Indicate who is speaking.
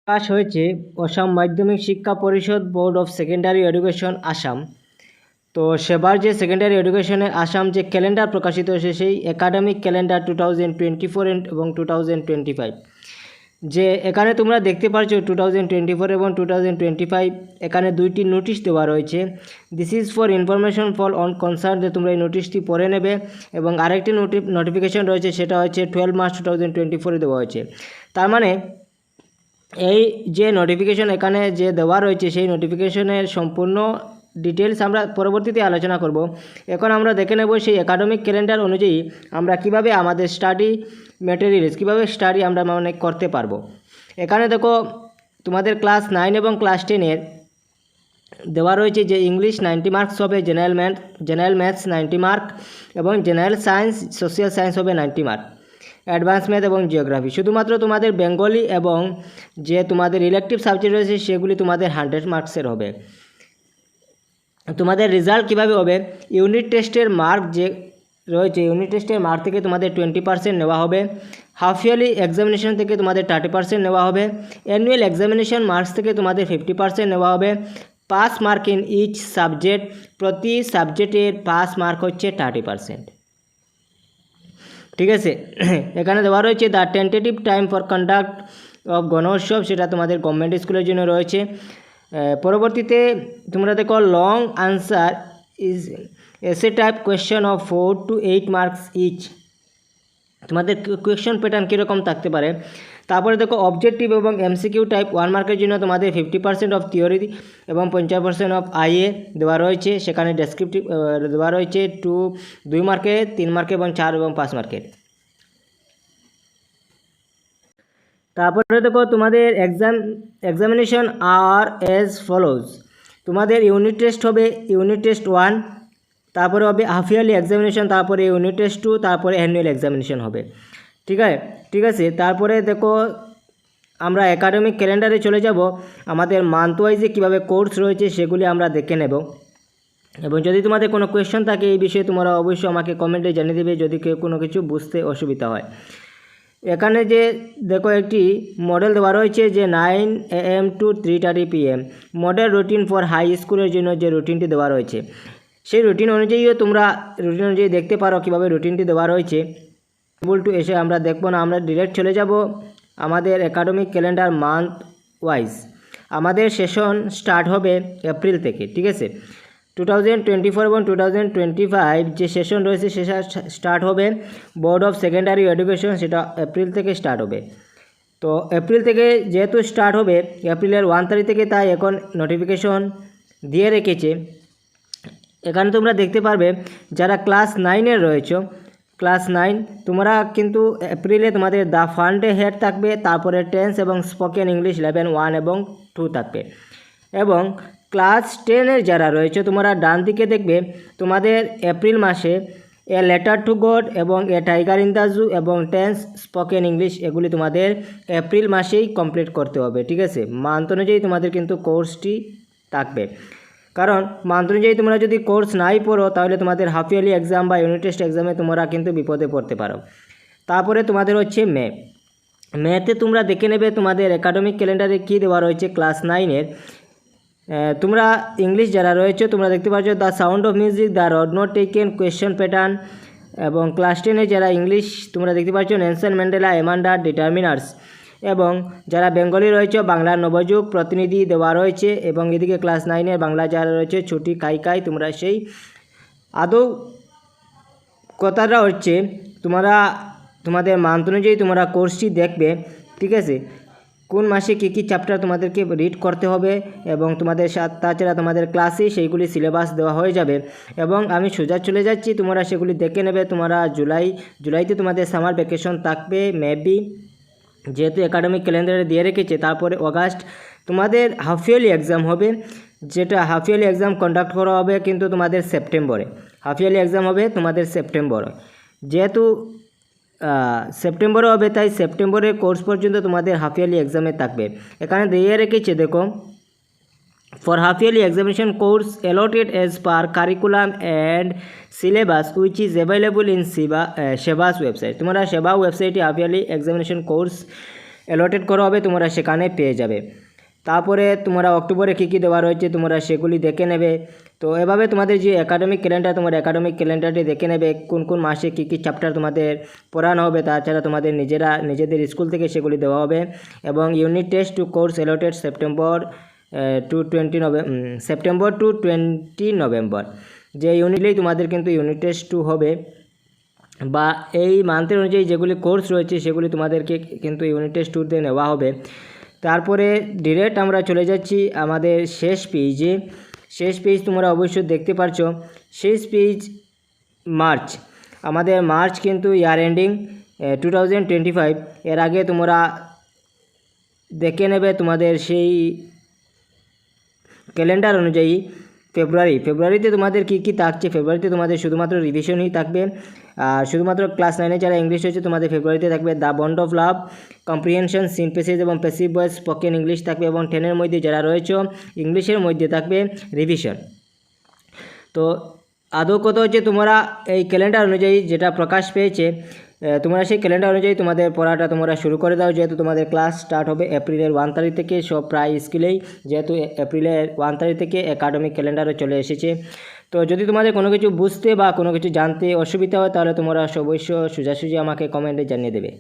Speaker 1: প্রকাশ হয়েছে অসম মাধ্যমিক শিক্ষা পরিষদ board of secondary education Assam. তো সেবার যে সেকেন্ডারি এডুকেশনের আসাম যে ক্যালেন্ডার প্রকাশিত হয়েছে সেই একাডেমিক ক্যালেন্ডার 2024 এবং 2025, যে এখানে তোমরা দেখতে পাচ্ছ 2024 এবং 2025 এখানে দুইটি নোটিশ দেওয়া রয়েছে। This is for information for on concern, যে তোমরা এই নোটিশটি পড়ে নেবে। এবং আরেকটি নোটিফিকেশন রয়েছে, সেটা হচ্ছে 12 মার্চ 2024 দেওয়া হয়েছে। তার মানে এই যে নোটিফিকেশন এখানে যে দেওয়া রয়েছে সেই নোটিফিকেশনের সম্পূর্ণ ডিটেলস আমরা পরবর্তীতে আলোচনা করব। এখন আমরা দেখে নেব সেই একাডেমিক ক্যালেন্ডার অনুযায়ী আমরা কিভাবে আমাদের স্টাডি ম্যাটেরিয়ালস কীভাবে স্টাডি আমরা করতে পারবো। এখানে দেখো তোমাদের ক্লাস 9 এবং ক্লাস 10-এর দেওয়া রয়েছে যে ইংলিশ 90 মার্কস হবে, জেনারেল ম্যাথস 90 মার্ক এবং জেনারেল সায়েন্স সোশ্যাল সায়েন্স হবে 90 মার্ক, অ্যাডভান্স ম্যাথ এবং জিওগ্রাফি। শুধুমাত্র তোমাদের বেঙ্গলি এবং যে তোমাদের ইলেকটিভ সাবজেক্ট রয়েছে সেগুলি তোমাদের 100 মার্কসের হবে। তোমাদের রেজাল্ট কীভাবে হবে, ইউনিট টেস্টের মার্ক যে রয়েছে ইউনিট টেস্টের মার্ক থেকে তোমাদের 20% নেওয়া হবে, হাফ ইয়ারলি এক্সামিনেশন থেকে তোমাদের 30% নেওয়া হবে, অ্যানুয়াল এক্সামিনেশন মার্কস থেকে তোমাদের 50% নেওয়া হবে, pass mark in each subject, প্রতি সাবজেক্টের পাস মার্ক হচ্ছে 30%। ঠিক আছে, এখানে দেওয়া রয়েছে the tentative time for conduct of Gunotsav, সেটা তোমাদের গভর্নমেন্ট স্কুলের জন্য রয়েছে। পরবর্তীতে তোমরা দেখো long answer is essay type question of 4 to 8 marks each, তোমাদের কোয়েশ্চেন প্যাটার্ন কীরকম থাকতে পারে। তারপরে দেখো অবজেক্টিভ এবং এমসিকিউ টাইপ 1 মার্কের জন্য তোমাদের 50% অফ থিওরি এবং 50% অফ আইএ দেওয়া রয়েছে। সেখানে ডেসক্রিপটিভ দেওয়া রয়েছে 2 মার্কে, 3 মার্কে এবং 4 এবং 5 মার্কের। তারপরে দেখো তোমাদের এক্সামিনেশন আর এজ ফলোজ। তোমাদের ইউনিট টেস্ট হবে ইউনিট টেস্ট 1, তারপরে হবে হাফ ইয়ারলি এক্সামিনেশন, তারপরে ইউনিট টেস্ট 2, তারপরে অ্যানুয়াল এক্সামিনেশন হবে। ঠিক আছে। তারপরে দেখো আমরা একাডেমিক ক্যালেন্ডারে চলে যাব। আমাদের মান্থ ওয়াইজে কীভাবে কোর্স রয়েছে সেগুলি আমরা দেখে নেব। এবং যদি তোমাদের কোনো কোয়েশ্চন থাকে এই বিষয়ে তোমরা অবশ্যই আমাকে কমেন্টে জানিয়ে দেবে যদি কেউ কোনো কিছু বুঝতে অসুবিধা হয়। এখানে যে দেখো একটি মডেল দেওয়া রয়েছে যে 9 AM to 3:30 PM model routine for high স্কুলের জন্য যে রুটিনটি দেওয়া রয়েছে সেই রুটিন অনুযায়ীও তোমরা রুটিন অনুযায়ী দেখতে পারো কীভাবে রুটিনটি দেওয়া রয়েছে। টু এসে আমরা দেখবো না, আমরা ডিরেক্ট চলে যাব আমাদের একাডেমিক ক্যালেন্ডার মান্থ ওয়াইজ। আমাদের সেশন স্টার্ট হবে এপ্রিল থেকে। ঠিক আছে, 2024 এবং 2025 যে সেশন রয়েছে সেটা স্টার্ট হবে বোর্ড অফ সেকেন্ডারি এডুকেশন, সেটা এপ্রিল থেকে স্টার্ট হবে। তো এপ্রিল থেকে যেহেতু স্টার্ট হবে এপ্রিলের 1 তারিখ থেকে, তাই এখন নোটিফিকেশন দিয়ে রেখেছে। এখানে তোমরা দেখতে পারবে যারা ক্লাস 9-এর রয়েছে, ক্লাস 9 তোমরা কিন্তু এপ্রিলে তোমাদের দ্য ফান্ডে হেড থাকবে, তারপরে টেন্স এবং স্পোকেন ইংলিশ লেভেল 1 এবং 2 থাকবে। এবং ক্লাস 10-এর যারা রয়েছে তোমরা ডান দিকে দেখবে তোমাদের এপ্রিল মাসে এ লেটার টু গড এবং a tiger in the zoo এবং টেন্স স্পোকেন ইংলিশ এগুলি তোমাদের এপ্রিল মাসেই কমপ্লিট করতে হবে। ঠিক আছে, মান্থ অনুযায়ী তোমাদের কিন্তু কোর্সটি থাকবে, কারণ মান্থ অনুযায়ী তোমরা যদি কোর্স নাই পড়ো তাহলে তোমাদের হাফ ইয়ারলি এক্সাম বা ইউনিট টেস্ট এক্সামে তোমরা কিন্তু বিপদে পড়তে পারো। তারপরে তোমাদের হচ্ছে মেতে তোমরা দেখে নেবে তোমাদের একাডেমিক ক্যালেন্ডারে কী দেওয়া রয়েছে। ক্লাস 9-এর তোমরা ইংলিশ যারা রয়েছে তোমরা দেখতে পাচ্ছ the sound of music, the road not taken, question pattern. এবং ক্লাস 10-এ যারা ইংলিশ তোমরা দেখতে পাচ্ছ নেলসন ম্যান্ডেলা, এমান্ডা, ডিটারমিনার্স। এবং যারা বেঙ্গলি রয়েছে বাংলার নবযুগ প্রতিনিধি দেওয়া রয়েছে। এবং এদিকে ক্লাস 9-এর বাংলা যারা রয়েছে ছুটি কাই, তোমরা সেই আদৌ কথাটা হচ্ছে তোমাদের মান্থ অনুযায়ী তোমরা কোর্সটি দেখবে। ঠিক আছে, কোন মাসে কী কী চ্যাপ্টার তোমাদেরকে রিড করতে হবে এবং তোমাদের তাছাড়া তোমাদের ক্লাসে সেইগুলি সিলেবাস দেওয়া হয়ে যাবে। এবং আমি সোজা চলে যাচ্ছি, তোমরা সেগুলি দেখে নেবে। তোমরা জুলাইতে তোমাদের সামার ভ্যাকেশন থাকবে মেবি, যেহেতু একাডেমিক ক্যালেন্ডারে দিয়ে রেখেছে। তারপরে অগাস্ট তোমাদের হাফ ইয়ারলি এক্সাম হবে, যেটা হাফ ইয়ারলি এক্সাম কন্ডাক্ট করা হবে কিন্তু তোমাদের সেপ্টেম্বরে। হাফ ইয়ারলি এক্সাম হবে তোমাদের সেপ্টেম্বরে, যেহেতু সেপ্টেম্বরে হবে তাই সেপ্টেম্বরের কোর্স পর্যন্ত তোমাদের হাফ ইয়ারলি এক্সামে থাকবে। এখানে দিয়ে রেখেছে দেখো for half yearly examination course allotted as per curriculum and syllabus which is available in SEBA's website. তোমরা সেবা ওয়েবসাইটে half yearly examination course allotted করা হবে তোমরা সেখানে পেয়ে যাবে। তারপরে তোমরা অক্টোবরে কী কী দেওয়া রয়েছে তোমরা সেগুলি দেখে নেবে। তো এভাবে তোমাদের যে একাডেমিক ক্যালেন্ডার তোমার একাডেমিক ক্যালেন্ডারটি দেখে নেবে কোন কোন মাসে কী কী চ্যাপ্টার তোমাদের পড়ানো হবে, তাছাড়া তোমাদের নিজেদের স্কুল থেকে সেগুলি দেওয়া হবে। এবং unit test two course allotted September to 20 November যে ইউনিটলেই তোমাদের কিন্তু ইউনিট টেস্ট 2 হবে, বা এই মান্থের অনুযায়ী যেগুলি কোর্স রয়েছে সেগুলি তোমাদেরকে কিন্তু ইউনিট টেস্ট 2তে নেওয়া হবে। তারপরে ডিরেক্ট আমরা চলে যাচ্ছি আমাদের শেষ পেজে। শেষ পেজ তোমরা অবশ্যই দেখতে পাচ্ছ, শেষ পেজ মার্চ। আমাদের মার্চ কিন্তু ইয়ার এন্ডিং 2025। এর আগে তোমরা দেখে নেবে তোমাদের সেই ক্যালেন্ডার অনুযায়ী ফেব্রুয়ারিতে তোমাদের কী কী থাকছে। ফেব্রুয়ারিতে তোমাদের শুধুমাত্র রিভিশনই থাকবে, আর শুধুমাত্র ক্লাস 9-এ যারা ইংলিশ হচ্ছে তোমাদের ফেব্রুয়ারিতে থাকবে the bond of love, comprehension, synthesis এবং প্যাসিভ ভয়েস, স্পোকেন ইংলিশ থাকবে। এবং 10-এর মধ্যে যারা রয়েছে ইংলিশের মধ্যে থাকবে রিভিশন। তো আদৌ কত হচ্ছে তোমরা এই ক্যালেন্ডার অনুযায়ী যেটা প্রকাশ পেয়েছে তোমরা সেই ক্যালেন্ডার অনুযায়ী তোমাদের পড়াটা তোমরা শুরু করে দাও, যেহেতু তোমাদের ক্লাস স্টার্ট হবে এপ্রিলের 1 তারিখ থেকে। সব প্রায় স্কুলেই যেহেতু এপ্রিলের 1 তারিখ থেকে একাডেমিক ক্যালেন্ডারও চলে এসেছে। তো যদি তোমাদের কোনো কিছু বুঝতে বা কোনো কিছু জানতে অসুবিধা হয় তাহলে তোমরা অবশ্যই সোজাসুজি আমাকে কমেন্টে জানিয়ে দেবে।